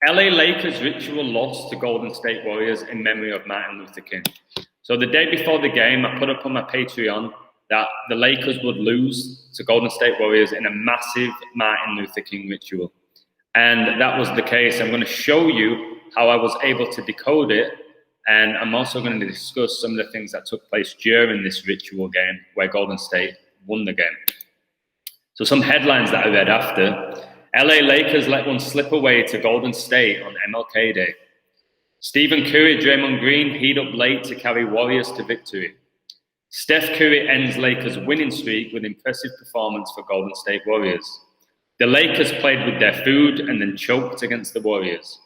LA Lakers ritual loss to Golden State Warriors in memory of Martin Luther King. So the day before the game, I put up on my Patreon that the Lakers would lose to Golden State Warriors in a massive Martin Luther King ritual. And that was the case. I'm going to show you how I was able to decode it. And I'm also going to discuss some of the things that took place during this ritual game where Golden State won the game. So some headlines that I read after. LA Lakers let one slip away to Golden State on MLK Day. Stephen Curry, Draymond Green heat up late to carry Warriors to victory. Steph Curry ends Lakers winning streak with impressive performance for Golden State Warriors. The Lakers played with their food and then choked against the Warriors.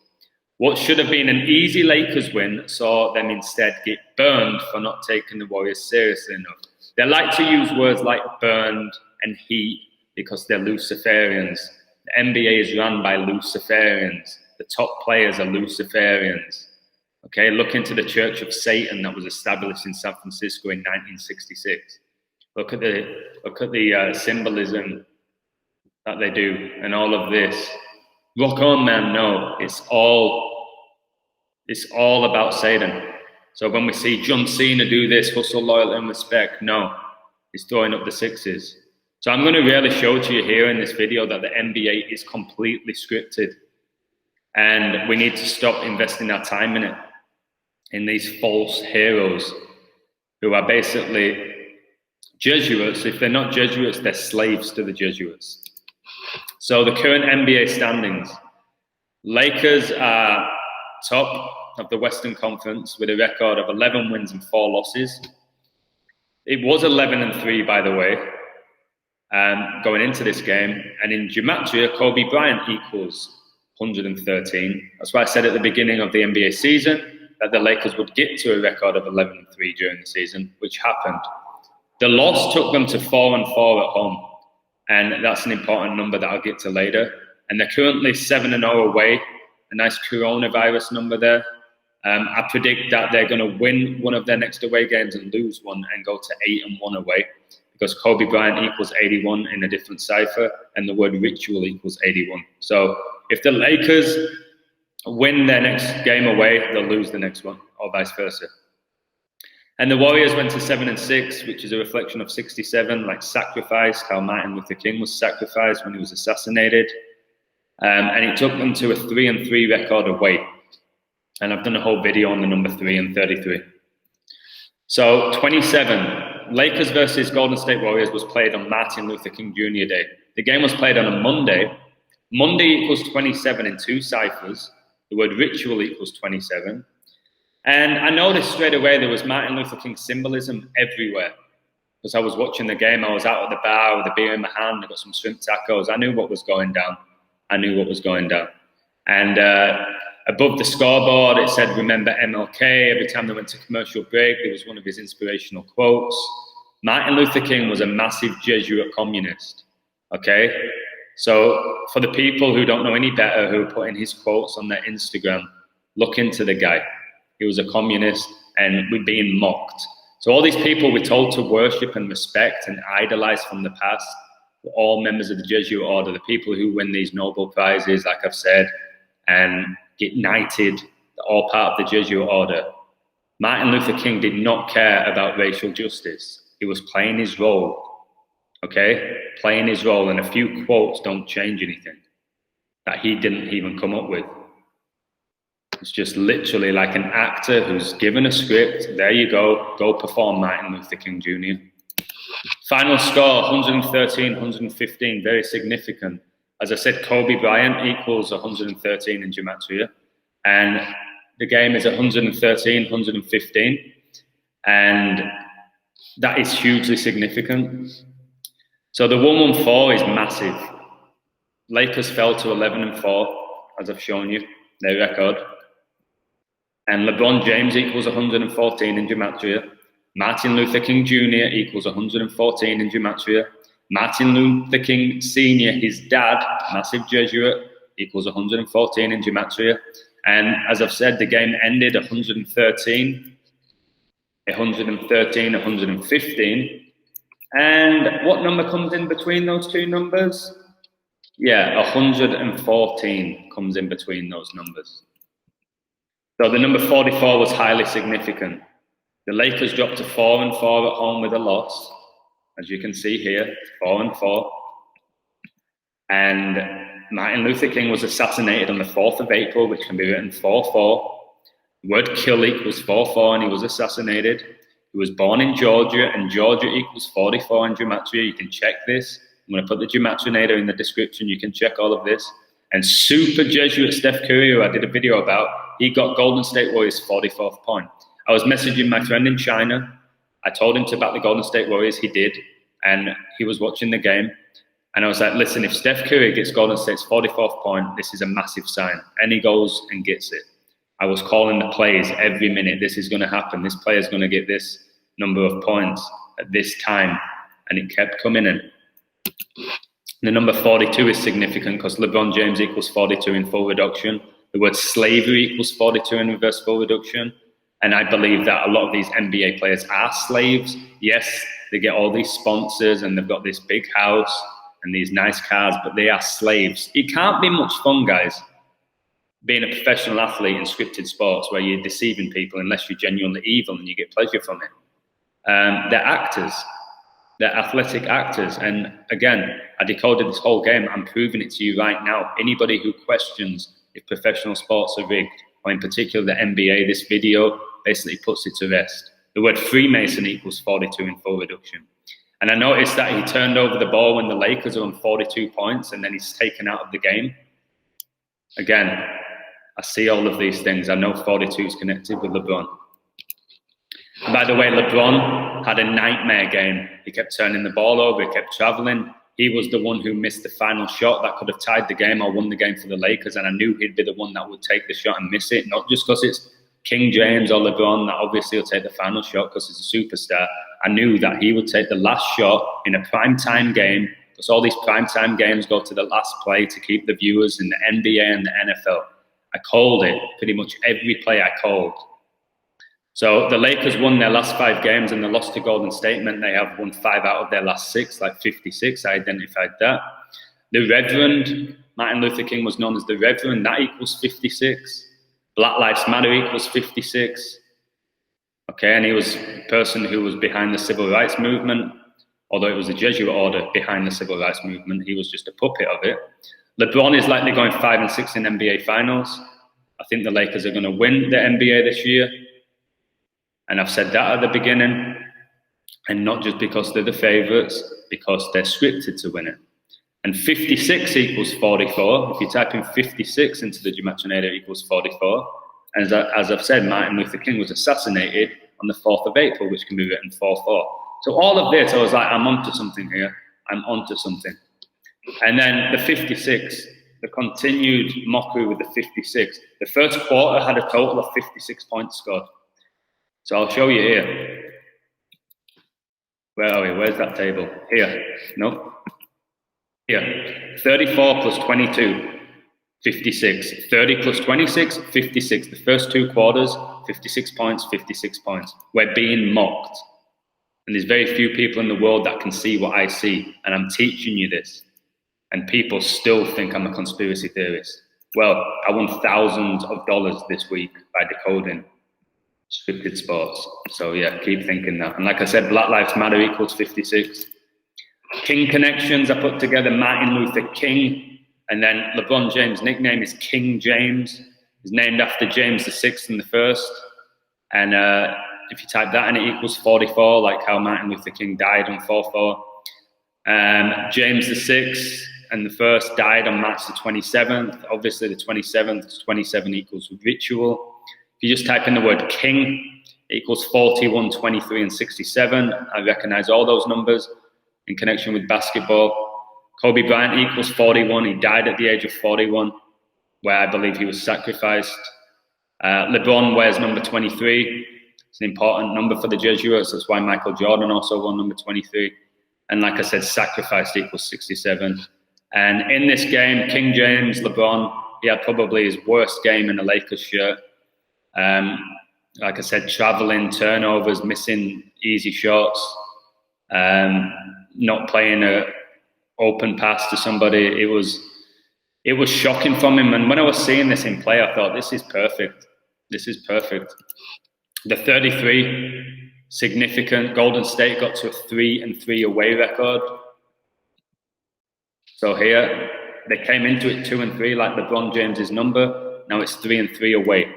What should have been an easy Lakers win saw them instead get burned for not taking the Warriors seriously enough. They like to use words like burned and heat because they're Luciferians. The NBA is run by Luciferians. The top players are Luciferians. Okay, look into the Church of Satan that was established in San Francisco in 1966. Look at the symbolism that they do and all of this. Rock on, man. No, it's all about Satan. So when we see John Cena do this, hustle, loyalty, and respect, no, he's throwing up the sixes. So I'm going to really show to you here in this video that the NBA is completely scripted. And we need to stop investing our time in it, in these false heroes who are basically Jesuits. If they're not Jesuits, they're slaves to the Jesuits. So the current NBA standings. Lakers are top of the Western Conference with a record of 11 wins and 4 losses. It was 11-3, by the way, going into this game. And in Gematria, Kobe Bryant equals 113. That's why I said at the beginning of the NBA season that the Lakers would get to a record of 11-3 during the season, which happened. The loss took them to 4-4 at home. And that's an important number that I'll get to later. And they're currently 7-0 away. A nice coronavirus number there. I predict that they're going to win one of their next away games and lose one and go to 8-1 away, because Kobe Bryant equals 81 in a different cipher and the word ritual equals 81. So if the Lakers win their next game away, they'll lose the next one, or vice versa. And the Warriors went to 7-6, which is a reflection of 67, like sacrificed, how Martin Luther King was sacrificed when he was assassinated. And it took them to a 3-3 record away. And I've done a whole video on the number 3 and 33. So 27, Lakers versus Golden State Warriors was played on Martin Luther King Jr. Day. The game was played on a Monday. Monday equals 27 in 2 ciphers. The word ritual equals 27. And I noticed straight away there was Martin Luther King symbolism everywhere. Because I was watching the game, I was out at the bar with a beer in my hand, I got some shrimp tacos. I knew what was going down. And above the scoreboard, it said, remember MLK. Every time they went to commercial break, there was one of his inspirational quotes. Martin Luther King was a massive Jesuit communist. Okay? So for the people who don't know any better, who are putting his quotes on their Instagram, look into the guy. He was a communist and we're being mocked. So all these people we're told to worship and respect and idolize from the past were all members of the Jesuit order, the people who win these Nobel Prizes, like I've said, and get knighted, all part of the Jesuit order. Martin Luther King did not care about racial justice. He was playing his role, okay? Playing his role, and a few quotes don't change anything that he didn't even come up with. It's just literally like an actor who's given a script. There you go perform Martin Luther King Jr. Final score, 113-115, very significant. As I said, Kobe Bryant equals 113 in Gematria. And the game is 113-115. And that is hugely significant. So the 114 is massive. Lakers fell to 11-4, as I've shown you, their record. And LeBron James equals 114 in Gematria. Martin Luther King Jr. equals 114 in Gematria. Martin Luther King Sr., his dad, massive Jesuit, equals 114 in Gematria. And as I've said, the game ended 113, 115. And what number comes in between those two numbers? Yeah, 114 comes in between those numbers. So the number 44 was highly significant. The Lakers dropped to 4-4 at home with a loss, as you can see here, 4-4. And Martin Luther King was assassinated on the 4th of April, which can be written 4-4. The word kill equals 4-4, and he was assassinated. He was born in Georgia, and Georgia equals 44 in gematria. You can check this. I'm going to put the gematrinator in the description. You can check all of this. And super Jesuit Steph Curry, who I did a video about, he got Golden State Warriors' 44th point. I was messaging my friend in China. I told him to back the Golden State Warriors. He did. And he was watching the game. And I was like, listen, if Steph Curry gets Golden State's 44th point, this is a massive sign. And he goes and gets it. I was calling the plays every minute. This is going to happen. This player is going to get this number of points at this time. And it kept coming in. The number 42 is significant because LeBron James equals 42 in full reduction. The word slavery equals 42 in reverse full reduction. And I believe that a lot of these NBA players are slaves. Yes, they get all these sponsors and they've got this big house and these nice cars, but they are slaves. It can't be much fun, guys, being a professional athlete in scripted sports where you're deceiving people unless you're genuinely evil and you get pleasure from it. They're actors. They're athletic actors. And again, I decoded this whole game. I'm proving it to you right now. Anybody who questions if professional sports are rigged, or in particular the NBA, this video basically puts it to rest. The word Freemason equals 42 in full reduction. And I noticed that he turned over the ball when the Lakers are on 42 points and then he's taken out of the game. Again, I see all of these things. I know 42 is connected with LeBron. And by the way, LeBron had a nightmare game. He kept turning the ball over. He kept traveling. He was the one who missed the final shot that could have tied the game or won the game for the Lakers. And I knew he'd be the one that would take the shot and miss it. Not just because it's King James or LeBron that obviously will take the final shot because he's a superstar. I knew that he would take the last shot in a primetime game because all these primetime games go to the last play to keep the viewers in the NBA and the NFL. I called it pretty much every play I called. So the Lakers won their last 5 games and the loss to Golden State meant they have won 5 out of their last 6, like 56. I identified that. The Reverend, Martin Luther King was known as the Reverend, that equals 56. Black Lives Matter equals 56. Okay, and he was a person who was behind the civil rights movement, although it was a Jesuit order behind the civil rights movement. He was just a puppet of it. LeBron is likely going 5-6 in NBA finals. I think the Lakers are going to win the NBA this year. And I've said that at the beginning, and not just because they're the favourites, because they're scripted to win it. And 56 equals 44. If you type in 56 into the gematrinator, equals 44. And as I've said, Martin Luther King was assassinated on the 4th of April, which can be written 4-4. So all of this, I was like, I'm onto something here. I'm onto something. And then the 56, the continued mockery with the 56. The first quarter had a total of 56 points scored. So I'll show you here. Where are we? Where's that table? Here. No. Here. 34 plus 22, 56. 30 plus 26, 56. The first 2 quarters, 56 points, 56 points. We're being mocked. And there's very few people in the world that can see what I see. And I'm teaching you this. And people still think I'm a conspiracy theorist. Well, I won thousands of dollars this week by decoding scripted sports. So yeah, keep thinking that. And like I said, Black Lives Matter equals 56. King connections, I put together Martin Luther King, and then LeBron James' nickname is King James. He's named after James VI and the First. And if you type that in, it equals 44, like how Martin Luther King died on 4-4. James VI and the First died on March the 27th. Obviously, the 27th, 27 equals ritual. If you just type in the word king, it equals 41, 23, and 67. I recognize all those numbers in connection with basketball. Kobe Bryant equals 41. He died at the age of 41, where I believe he was sacrificed. LeBron wears number 23. It's an important number for the Jesuits. That's why Michael Jordan also won number 23. And like I said, sacrificed equals 67. And in this game, King James, LeBron, he had probably his worst game in a Lakers shirt. Like I said, traveling, turnovers, missing easy shots, not playing open pass to somebody. It was shocking from him. And when I was seeing this in play, I thought, this is perfect. This is perfect. The 33, significant. Golden State got to a 3-3 away record. So here, they came into it 2-3, like LeBron James's number. Now it's 3-3 away.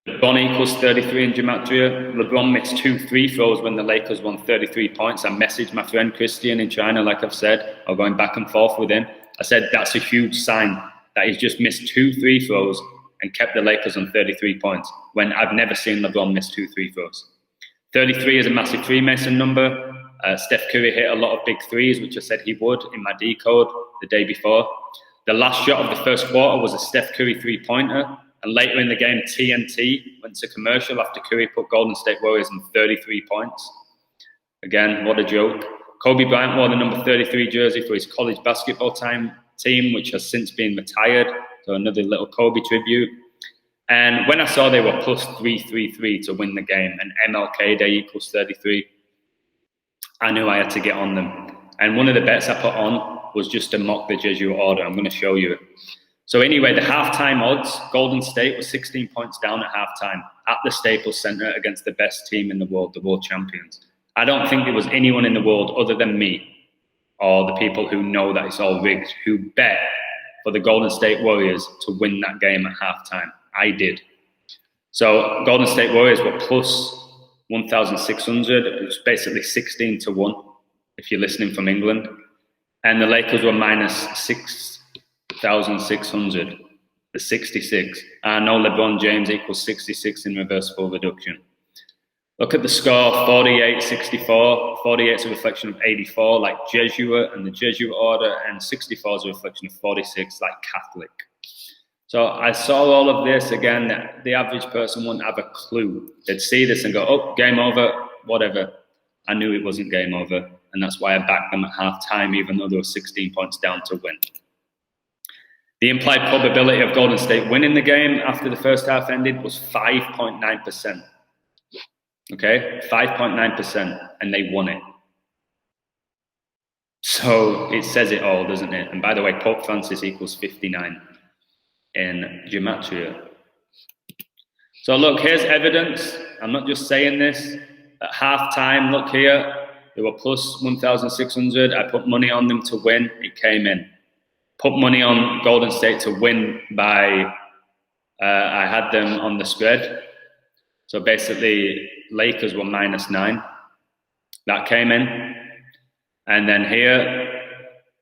LeBron equals 33 in gematria. LeBron missed 2 free throws when the Lakers won 33 points. I messaged my friend Christian in China, like I've said, or going back and forth with him. I said, that's a huge sign that he's just missed 2 free throws and kept the Lakers on 33 points, when I've never seen LeBron miss 2 free throws. 33 is a massive Freemason number. Steph Curry hit a lot of big threes, which I said he would in my decode the day before. The last shot of the first quarter was a Steph Curry three-pointer. And later in the game, TNT went to commercial after Curry put Golden State Warriors in 33 points. Again, what a joke. Kobe Bryant wore the number 33 jersey for his college basketball team, which has since been retired. So another little Kobe tribute. And when I saw they were plus 333 to win the game, and MLK Day equals 33, I knew I had to get on them. And one of the bets I put on was just to mock the Jesuit order. I'm going to show you it. So anyway, the halftime odds, Golden State was 16 points down at halftime at the Staples Center against the best team in the world, the world champions. I don't think there was anyone in the world other than me or the people who know that it's all rigged who bet for the Golden State Warriors to win that game at halftime. I did. So Golden State Warriors were plus 1,600. It was basically 16 to 1 if you're listening from England. And the Lakers were minus 6,600, the 66. I know LeBron James equals 66 in reversible reduction. Look at the score, 48-64. 48 is a reflection of 84, like Jesuit and the Jesuit order, and 64 is a reflection of 46, like Catholic. So I saw all of this. Again, the average person wouldn't have a clue. They'd see this and go, oh, game over, whatever. I knew it wasn't game over, and that's why I backed them at halftime, even though they were 16 points down to win. The implied probability of Golden State winning the game after the first half ended was 5.9%. Okay, 5.9%, and they won it. So it says it all, doesn't it? And by the way, Pope Francis equals 59 in gematria. So look, here's evidence. I'm not just saying this. At halftime, look here, they were plus 1,600. I put money on them to win. It came in. Put money on Golden State to win by, I had them on the spread. So basically, Lakers were -9. That came in. And then here,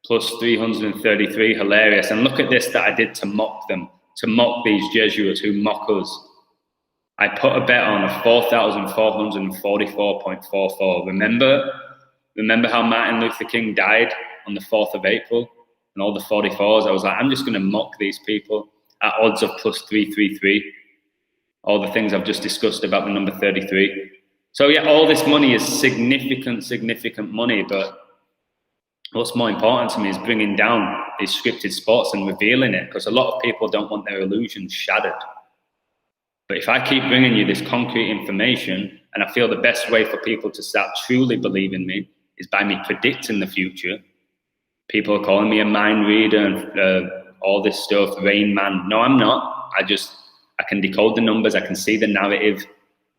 plus 333, hilarious. And look at this that I did to mock them, to mock these Jesuits who mock us. I put a bet on a 4,444.44. Remember how Martin Luther King died on the 4th of April? And all the 44s, I was like, I'm just going to mock these people at odds of plus 333. All the things I've just discussed about the number 33. So yeah, all this money is significant money, but what's more important to me is bringing down these scripted sports and revealing it, because a lot of people don't want their illusions shattered. But if I keep bringing you this concrete information, and I feel the best way for people to start truly believing me is by me predicting the future. People are calling me a mind reader and all this stuff, Rain Man. No, I'm not. I can decode the numbers, I can see the narrative,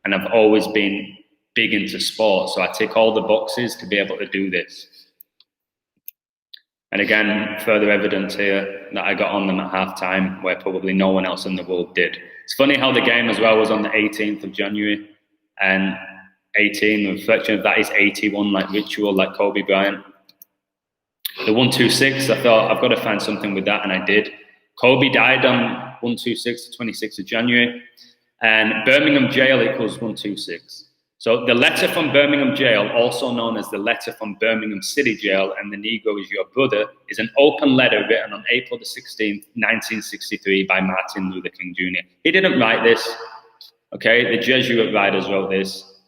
and I've always been big into sports, so I tick all the boxes to be able to do this. And again, further evidence here that I got on them at halftime, where probably no one else in the world did. It's funny how the game as well was on the 18th of January, and 18, the reflection of that is 81, like ritual, like Kobe Bryant. The 126, I thought, I've got to find something with that, and I did. Kobe died on 126, the 26th of January, and Birmingham jail equals 126. So the letter from Birmingham jail, also known as the letter from Birmingham City Jail, and the Negro is your brother, is an open letter written on April the 16th, 1963 by Martin Luther King Jr. He didn't write this, okay? The Jesuit writers wrote this,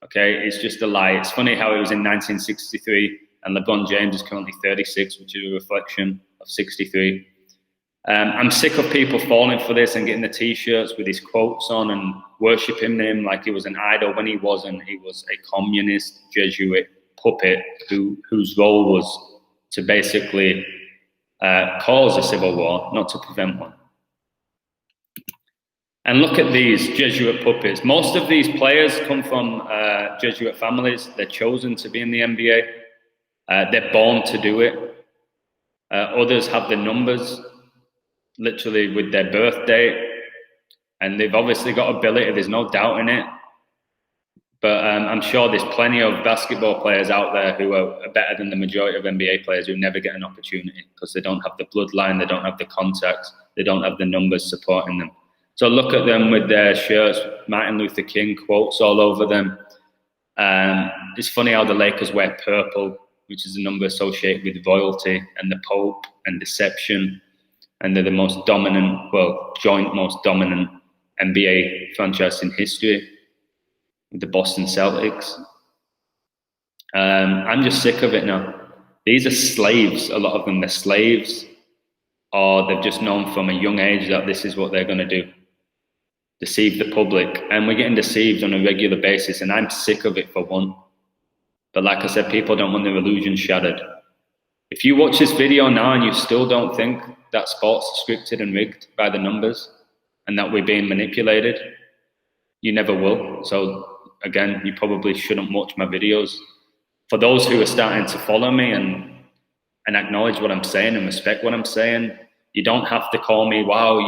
okay? It's just a lie. It's funny how it was in 1963, and LeBron James is currently 36, which is a reflection of 63. I'm sick of people falling for this and getting the t-shirts with his quotes on and worshipping him like he was an idol when he wasn't. He was a communist Jesuit puppet whose role was to basically cause a civil war, not to prevent one. And look at these Jesuit puppets. Most of these players come from Jesuit families. They're chosen to be in the NBA. They're born to do it. Others have the numbers, literally with their birth date. And they've obviously got ability. There's no doubt in it. But I'm sure there's plenty of basketball players out there who are better than the majority of NBA players who never get an opportunity because they don't have the bloodline, they don't have the contacts, they don't have the numbers supporting them. So look at them with their shirts, Martin Luther King quotes all over them. It's funny how the Lakers wear purple, which is a number associated with royalty and the Pope and deception. And they're the most dominant, well, joint most dominant NBA franchise in history with the Boston Celtics. I'm just sick of it now. These are slaves, a lot of them. They're slaves, or they've just known from a young age that this is what they're going to do. Deceive the public, and we're getting deceived on a regular basis, and I'm sick of it for one. But like I said, people don't want their illusions shattered. If you watch this video now and you still don't think that sports is scripted and rigged by the numbers and that we're being manipulated, you never will. So again, you probably shouldn't watch my videos. For those who are starting to follow me and acknowledge what I'm saying and respect what I'm saying, you don't have to call me, wow,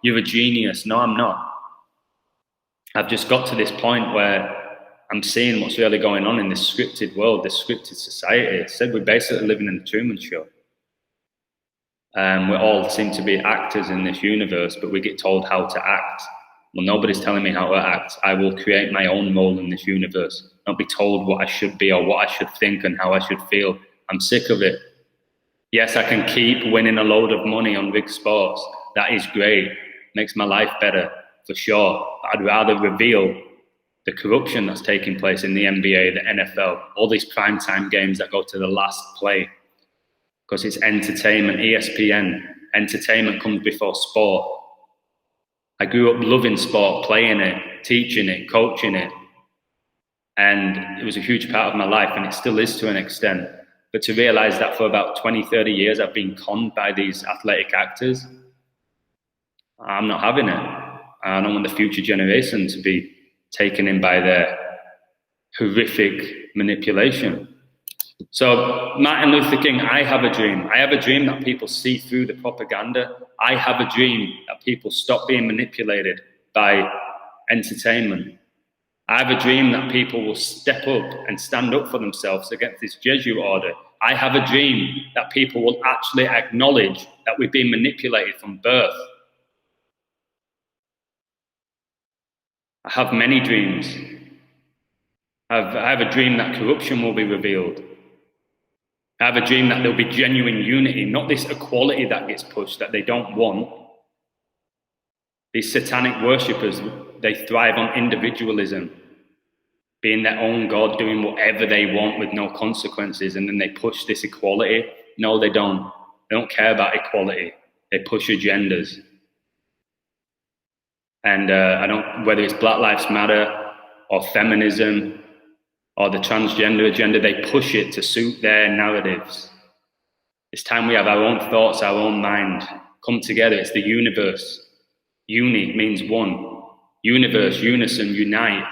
you're a genius. No, I'm not. I've just got to this point where I'm seeing what's really going on in this scripted world, this scripted society. It said we're basically living in the Truman Show. We all seem to be actors in this universe, but we get told how to act. Well, nobody's telling me how to act. I will create my own role in this universe, not be told what I should be or what I should think and how I should feel. I'm sick of it. Yes, I can keep winning a load of money on big sports. That is great. Makes my life better, for sure. But I'd rather reveal the corruption that's taking place in the NBA, the NFL, all these primetime games that go to the last play. Because it's entertainment, ESPN. Entertainment comes before sport. I grew up loving sport, playing it, teaching it, coaching it. And it was a huge part of my life, and it still is to an extent. But to realize that for about 20, 30 years, I've been conned by these athletic actors, I'm not having it. I don't want the future generation to be taken in by their horrific manipulation. So Martin Luther King, I have a dream. I have a dream that people see through the propaganda. I have a dream that people stop being manipulated by entertainment. I have a dream that people will step up and stand up for themselves against this Jesuit order. I have a dream that people will actually acknowledge that we've been manipulated from birth. I have many dreams. I have a dream that corruption will be revealed. I have a dream that there'll be genuine unity, not this equality that gets pushed that they don't want. These satanic worshippers, they thrive on individualism, being their own God, doing whatever they want with no consequences, and then they push this equality. No, they don't. They don't care about equality. They push agendas. And whether it's Black Lives Matter or feminism or the transgender agenda, they push it to suit their narratives. It's time we have our own thoughts, our own mind, come together. It's the universe. Uni means one. Universe, unison, unite.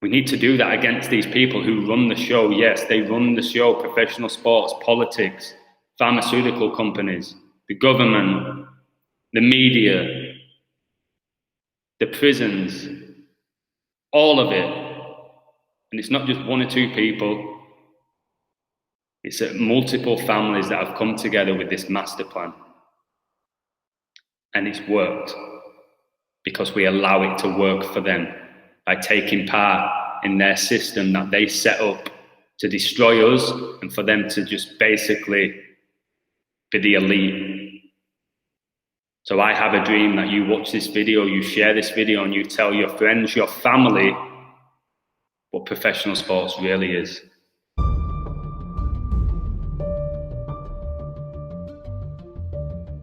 We need to do that against these people who run the show. Yes, they run the show, professional sports, politics, pharmaceutical companies, the government, the media, the prisons, all of it. And it's not just one or two people. It's multiple families that have come together with this master plan. And it's worked because we allow it to work for them by taking part in their system that they set up to destroy us and for them to just basically be the elite. So I have a dream that you watch this video, you share this video, and you tell your friends, your family, what professional sports really is.